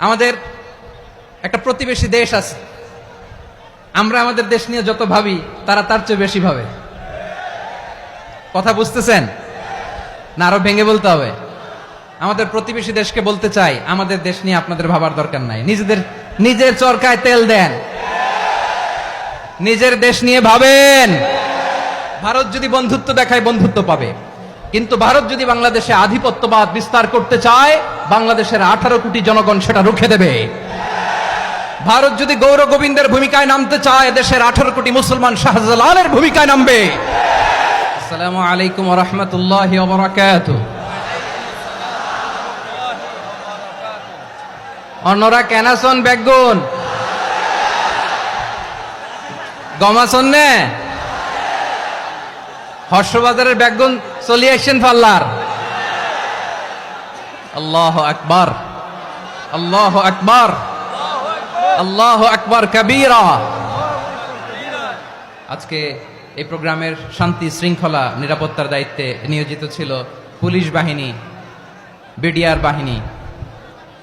আমাদের একটা প্রতিবেশী দেশ আছে, আমরা আমাদের দেশ নিয়ে যত ভাবি তারা তার চেয়ে বেশি ভাবে। কথা বুঝতেছেন না? আরো ভেঙে বলতে হবে। আমাদের প্রতিবেশী দেশকে বলতে চাই, আমাদের দেশ নিয়ে আপনাদের ভাবার দরকার নাই। নিজের চরকায় তেল দেন, নিজের দেশ নিয়ে ভাবেন। ভারত যদি বন্ধুত্ব দেখায় বন্ধুত্ব পাবে, কিন্তু ভারত যদি বাংলাদেশে আধিপত্যবাদ বিস্তার করতে চায়, বাংলাদেশের 18 কোটি জনগণ সেটা রুখে দেবে। ভারত যদি গৌর গোবিন্দের ভূমিকায় নামতে চায়, দেশের 18 কোটি মুসলমান শাহজালালের ভূমিকায় নামবে। আসসালামু আলাইকুম ওয়া রাহমাতুল্লাহি ওয়া বারাকাতুহু। অন্যরা কেনাসন বেগুন গমাসন নে হর্ষবাজারের বেগুন চলিয়ে আসছেন পাল্লার। আল্লাহু আকবার, আল্লাহু আকবার, আল্লাহু আকবার কবীরা। আজকে এই প্রোগ্রামের শান্তি শৃঙ্খলা নিরাপত্তার দায়িত্বে নিয়োজিত ছিল পুলিশ বাহিনী, বিডিআর বাহিনী,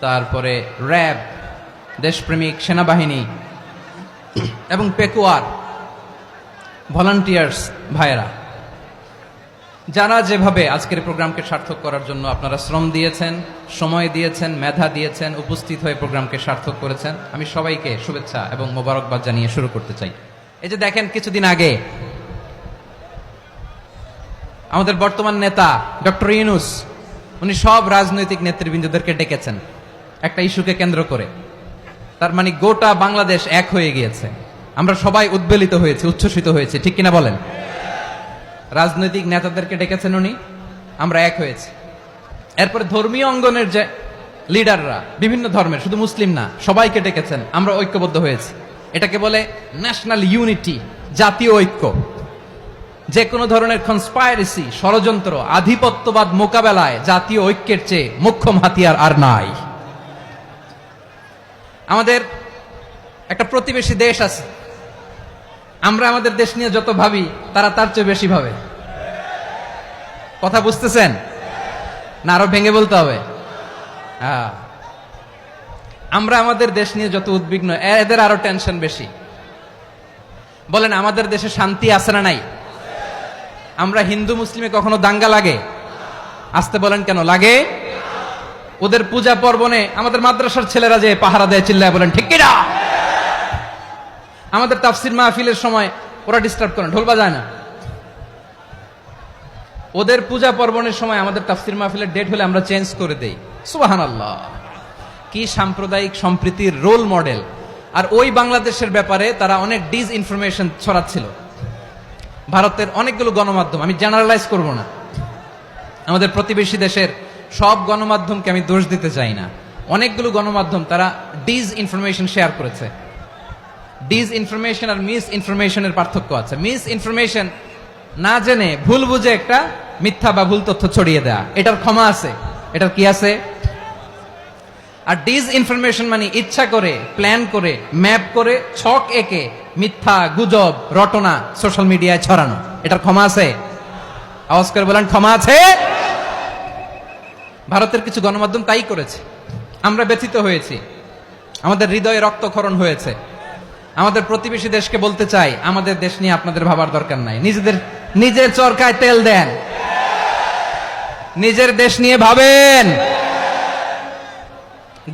তারপরে র্যাব, দেশপ্রেমিক সেনাবাহিনী এবং পেকুয়ার ভলান্টিয়ার্স ভাইয়েরা, যারা যেভাবে আজকের প্রোগ্রামকে সার্থক করার জন্য আপনারা শ্রম দিয়েছেন, সময় দিয়েছেন, মেধা দিয়েছেন, উপস্থিত হয়ে প্রোগ্রামকে সার্থক করেছেন, আমি সবাইকে শুভেচ্ছা এবং মোবারকবাদ জানিয়ে শুরু করতে চাই। এই যে দেখেন, কিছুদিন আগে আমাদের বর্তমান নেতা ডক্টর ইউনূস, উনি সব রাজনৈতিক নেতৃবৃন্দদেরকে ডেকেছেন একটা ইস্যুকে কেন্দ্র করে। তার মানে গোটা বাংলাদেশ এক হয়ে গিয়েছে। আমরা সবাই উদ্বেলিত হয়েছে, উচ্ছ্বসিত হয়েছে, ঠিক কিনা বলেন? রাজনৈতিক নেতাদেরকে ডেকেছেন উনি, আমরা এক হয়েছি। এরপরে ধর্মীয় অঙ্গনের যে লিডাররা, বিভিন্ন ধর্মের, শুধু মুসলিম না, সবাইকে ডেকেছেন, আমরা ঐক্যবদ্ধ হয়েছি। এটাকে বলে ন্যাশনাল ইউনিটি, জাতীয় ঐক্য। যে কোনো ধরনের কনস্পাইরেসি, ষড়যন্ত্র, আধিপত্যবাদ মোকাবেলায় জাতীয় ঐক্যের চেয়ে মোক্ষম হাতিয়ার আর নাই। আমাদের একটা প্রতিবেশী দেশ আছে, আমরা আমাদের দেশ নিয়ে যত ভাবি তারা তার চেয়ে বেশি ভাবে। কথা বুঝতেছেন না? আরো ভেঙে বলতে হবে। আমরা আমাদের দেশ নিয়ে যত উদ্বিগ্ন, এদের আরো টেনশন বেশি। বলেন, আমাদের দেশে শান্তি আছে না নাই? আমরা হিন্দু মুসলিমে কখনো দাঙ্গা লাগে? আসতে বলেন, কেন লাগে? ওদের পূজা পর্বণে আমাদের মাদ্রাসার ছেলেরা যে পাহারা দেয়, চিল্লায় বলেন ঠিক কিনা? আমাদের তাফসির মাহফিলের সময় ওরা ডিস্টার্ব করে, ঢোল বাজায় না। ওদের পূজা পর্বণের সময় আমাদের তাফসির মাহফিলের ডেট হলে আমরা চেঞ্জ করে দেই। সুবহানাল্লাহ, কি সাম্প্রদায়িক সম্প্রীতির রোল মডেল। আর ওই বাংলাদেশের ব্যাপারে তারা অনেক ডিস ইনফরমেশন ছড়াচ্ছিল। ভারতের অনেকগুলো গণমাধ্যম, আমি জেনারেলাইজ করব না, আমাদের প্রতিবেশী দেশের সব গণমাধ্যমকে আমি দোষ দিতে চাই না, অনেকগুলো গণমাধ্যম তারা ডিস ইনফরমেশন শেয়ার করেছে। ডিস ইনফরমেশন আর মিস ইনফরমেশনের পার্থক্য আছে। মিস ইনফরমেশন না জেনে ভুল বুঝে একটা মিথ্যা বা ভুল তথ্য ছড়িয়ে দেয়া, এটার ক্ষমা আছে, এটার কি আছে? আর ডিস ইনফরমেশন মানে ইচ্ছা করে, প্ল্যান করে, ম্যাপ করে, ছক এঁকে মিথ্যা, গুজব, রটনা সোশ্যাল মিডিয়ায় ছড়ানো, এটার ক্ষমা আছে? আওয়াজ করে বলেন, ক্ষমা আছে? ভারতের কিছু গণমাধ্যম তাই করেছে। আমরা ব্যথিত হয়েছি, আমাদের হৃদয়ে রক্তক্ষরণ হয়েছে। আমাদের প্রতিবেশী দেশকে বলতে চাই, আমাদের দেশ নিয়ে আপনাদের ভাবার দরকার নাই। নিজের চরকায় তেল দেন, নিজের দেশ নিয়ে ভাবেন।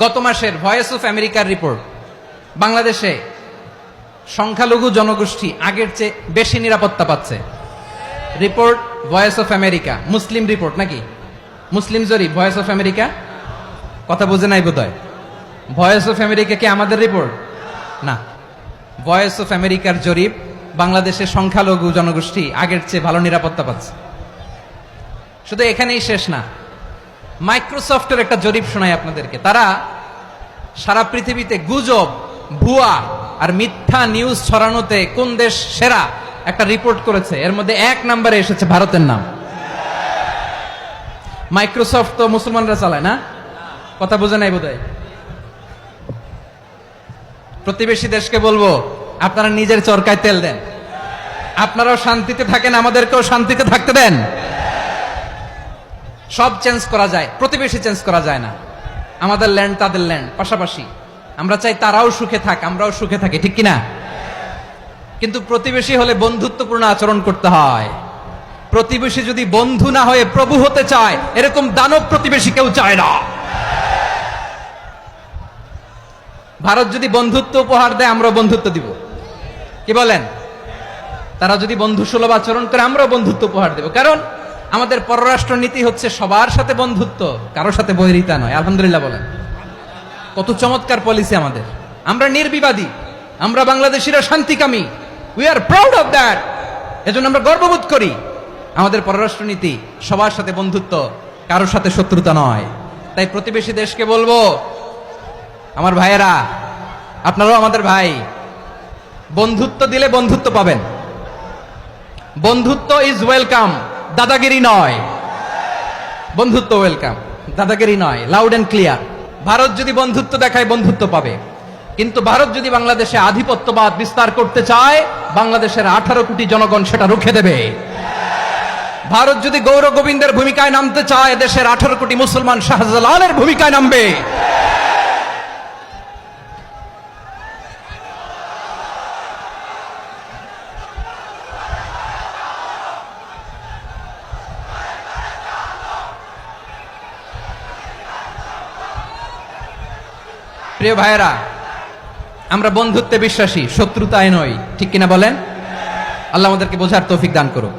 গত মাসের ভয়েস অফ আমেরিকার রিপোর্ট, বাংলাদেশে সংখ্যালঘু জনগোষ্ঠী আগের চেয়ে বেশি নিরাপত্তা পাচ্ছে। Report voice of America, Muslim report নাকি? মুসলিম জরিপ, ভয়েস অফ আমেরিকা। কথা বুঝে নাই বোধহয়। ভয়েস অফ আমেরিকা কি আমাদের রিপোর্ট? না, ভয়েস অফ আমেরিকার জরিপ, বাংলাদেশের সংখ্যালঘু জনগোষ্ঠী আগের চেয়ে ভালো নিরাপত্তা পাচ্ছে। শুধু এখানেই শেষ না, মাইক্রোসফটের একটা জরিপ শোনাই আপনাদেরকে। তারা সারা পৃথিবীতে গুজব, ভুয়া আর মিথ্যা নিউজ ছড়ানোতে কোন দেশ সেরা একটা রিপোর্ট করেছে। এর মধ্যে 1 নম্বরে এসেছে ভারতের নাম। মাইক্রোসফট তো মুসলমানরা চালায় না? কথা বোঝে নাই বোধহয়। প্রতিবেশী দেশকে বলবো, আপনারা নিজের চরকায় তেল দেন, আপনারাও শান্তিতে থাকেন, আমাদেরকেও শান্তিতে থাকতে দেন। সব চেঞ্জ করা যায়, প্রতিবেশী চেঞ্জ করা যায় না। আমাদের ল্যান্ড তাদের ল্যান্ড পাশাপাশি, আমরা চাই তারাও সুখে থাক আমরাও সুখে থাকি, ঠিক কিনা? কিন্তু প্রতিবেশী হলে বন্ধুত্বপূর্ণ আচরণ করতে হয়। প্রতিবেশী যদি বন্ধু না হয়ে প্রভু হতে চায়, এরকম দানব প্রতিবেশী কেউ চায় না। ভারত যদি বন্ধুত্ব উপহার দেয়, আমরাও বন্ধুত্ব দিব, কি বলেন? তারা যদি বন্ধু সুলভ আচরণ করে, আমরাও বন্ধুত্ব উপহার দেব। কারণ আমাদের পররাষ্ট্র নীতি হচ্ছে সবার সাথে বন্ধুত্ব, কারোর সাথে বৈরিতা নয়। আলহামদুলিল্লাহ বলেন, কত চমৎকার পলিসি আমাদের। আমরা নির্বিবাদী, আমরা বাংলাদেশিরা শান্তিকামী, we are proud of that. এজন্য আমরা গর্ববোধ করি। আমাদের পররাষ্ট্র নীতি সবার সাথে বন্ধুত্ব, কারোর সাথে শত্রুতা নয়। তাই প্রতিবেশী দেশকে বলবো, আমার ভাইয়েরা, আপনারাও আমাদের ভাই, বন্ধুত্ব দিলে বন্ধুত্ব পাবেন। বন্ধুত্ব ইজ ওয়েলকাম, দাদাগিরি নয়। বন্ধুত্ব ওয়েলকাম, দাদাগিরি নয়, লাউড এন্ড ক্লিয়ার। ভারত যদি বন্ধুত্ব দেখায়, বন্ধুত্ব পাবে। কিন্তু ভারত যদি বাংলাদেশে আধিপত্যবাদ বিস্তার করতে চায়, বাংলাদেশের 18 কোটি জনগণ সেটা রুখে দেবে। ভারত যদি গৌর গোবিন্দের ভূমিকায় নামতে চায়, দেশের 18 কোটি মুসলমান শাহজালালের ভূমিকায় নামবে। প্রিয় ভাইয়েরা, আমরা বন্ধুত্বে বিশ্বাসী, শত্রুতায় নই, ঠিক কিনা বলেন? আল্লাহ আমাদেরকে বোঝার তৌফিক দান করুক।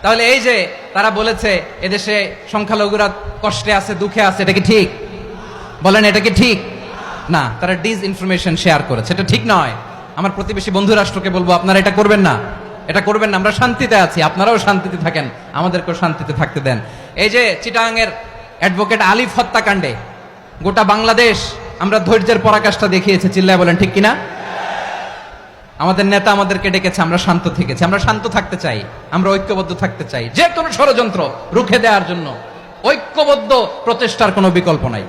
তাহলে এই যে তারা বলেছে এদেশে সংখ্যালঘুরা কষ্টে আছে, দুঃখে আছে, এটা কি ঠিক? বলেন, এটা কি ঠিক? না, তারা ডিস ইনফরমেশন শেয়ার করেছে, এটা ঠিক নয়। আমার প্রতিবেশী বন্ধু রাষ্ট্রকে বলবো, আপনারা এটা করবেন না, এটা করবেন না। আমরা শান্তিতে আছি, আপনারাও শান্তিতে থাকেন, আমাদেরকেও শান্তিতে থাকতে দেন। এই যে চিটাগাংয়ের অ্যাডভোকেট আলিফ হত্যাকাণ্ডে গোটা বাংলাদেশ আমরা ধৈর্যের পরাকাষ্ঠা দেখিয়েছে, চিল্লায় বলেন ঠিক কিনা? আমাদের নেতা আমাদেরকে ডেকেছে, আমরা শান্ত থেকেছি। আমরা শান্ত থাকতে চাই, আমরা ঐক্যবদ্ধ থাকতে চাই। যে কোনো ষড়যন্ত্র রুখে দেওয়ার জন্য ঐক্যবদ্ধ প্রচেষ্টার কোনো বিকল্প নাই।